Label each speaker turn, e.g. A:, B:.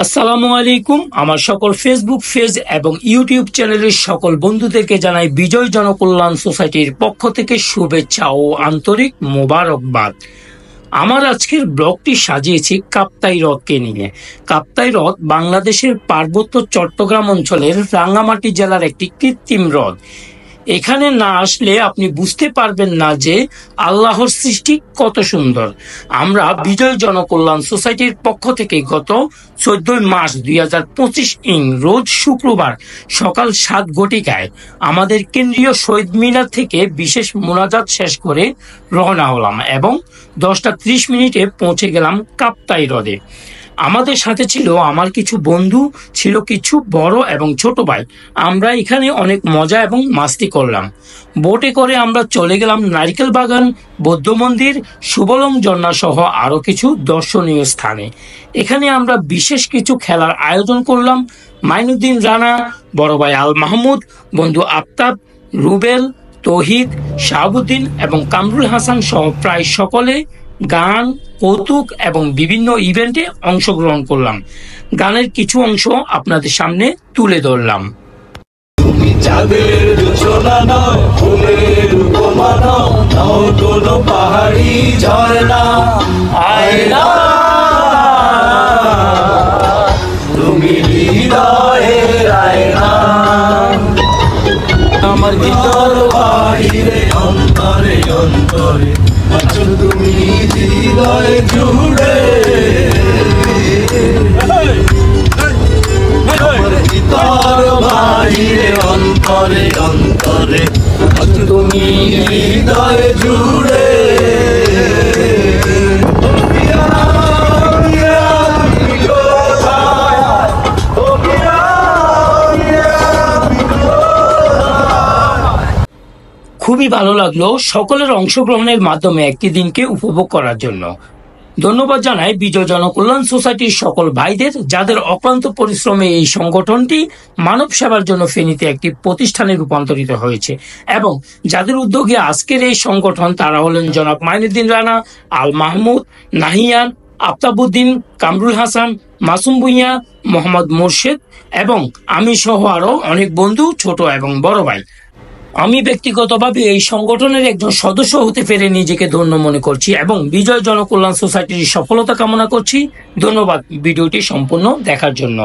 A: আসসালামু আলাইকুম। আমার সকল ফেসবুক পেজ এবং ইউটিউব চ্যানেলের সকল বন্ধুদেরকে জানাই বিজয় জনকল্যাণ সোসাইটির পক্ষ থেকে শুভেচ্ছা ও আন্তরিক মোবারকবাদ। আমার আজকের ব্লগটি সাজিয়েছি কাপ্তাই হ্রদকে নিয়ে। কাপ্তাই হ্রদ বাংলাদেশের পার্বত্য চট্টগ্রাম অঞ্চলের রাঙ্গামাটি জেলার একটি কৃত্রিম হ্রদ। এখানে না আসলে আপনি বুঝতে পারবেন না যে আল্লাহর সৃষ্টি কত সুন্দর। আমরা বিজয় জনকল্যাণ সোসাইটির পক্ষ থেকে গত 14 মার্চ 2025 রোজ শুক্রবার সকাল 7 ঘটিকায় আমাদের কেন্দ্রীয় শহীদ মিনার থেকে বিশেষ মোনাজাত শেষ করে রওনা হলাম এবং 10:30 পৌঁছে গেলাম কাপ্তাই হ্রদে। আমাদের সাথে ছিল আমার কিছু বন্ধু, ছিল কিছু বড় এবং ছোট ভাই। আমরা এখানে অনেক মজা এবং মাস্তি করলাম। বোটে করে আমরা চলে গেলাম নারিকেল বাগান, বৌদ্ধ মন্দির, সুবলং ঝর্ণা সহ আরো কিছু দর্শনীয় স্থানে। এখানে আমরা বিশেষ কিছু খেলার আয়োজন করলাম। মাইনুদ্দিন রানা, বড় ভাই আল মাহমুদ, বন্ধু আফতাব, রুবেল, তৌহিদ, শাহাবুদ্দিন এবং কামরুল হাসান সহ প্রায় সকলে গান, কৌতুক এবং বিভিন্ন ইভেন্টে অংশগ্রহণ করলাম। গানের কিছু অংশ আপনাদের সামনে তুলে ধরলাম।
B: তুমি চাঁদের জোছনা নাও, ফুলের উপমা নাও, নাও কোনো পাহাড়ি ঝর্ণা, আয়না তুমি হৃদয়ের আয়না, আমার ভিতর বাহিরে অন্তরে অন্তরে আছো তুমি হৃদয়ে জুড়ে, আমার ভিতর বাহিরে অন্তরে অন্তরে আছো তুমি হৃদয়ে জুড়ে।
A: খুবই ভালো লাগলো সকলের অংশগ্রহণের মাধ্যমে একটি দিনকে উপভোগ করার জন্য। ধন্যবাদ জানাই বিজয় জনকল্যাণ সোসাইটির সকল ভাইদের, যাদের অক্লান্ত পরিশ্রমে এই সংগঠনটি মানব সেবার জন্য ফেনীতে একটি প্রতিষ্ঠানে রূপান্তরিত হয়েছে এবং যাদের উদ্যোগে আজকের এই সংগঠন, তারা হলেন জনাব মাইনুদ্দিন রানা, আল মাহমুদ, নাহিয়ান, আফতাবউদ্দিন, কামরুল হাসান, মাসুম ভুঁইয়া, মোহাম্মদ মোর্শেদ এবং আমি সহ আরো অনেক বন্ধু, ছোট এবং বড় ভাই। আমি ব্যক্তিগতভাবে এই সংগঠনের একজন সদস্য হতে পেরে নিজেকে ধন্য মনে করছি এবং বিজয় জনকল্যাণ সোসাইটির সফলতা কামনা করছি। ধন্যবাদ ভিডিওটি সম্পূর্ণ দেখার জন্য।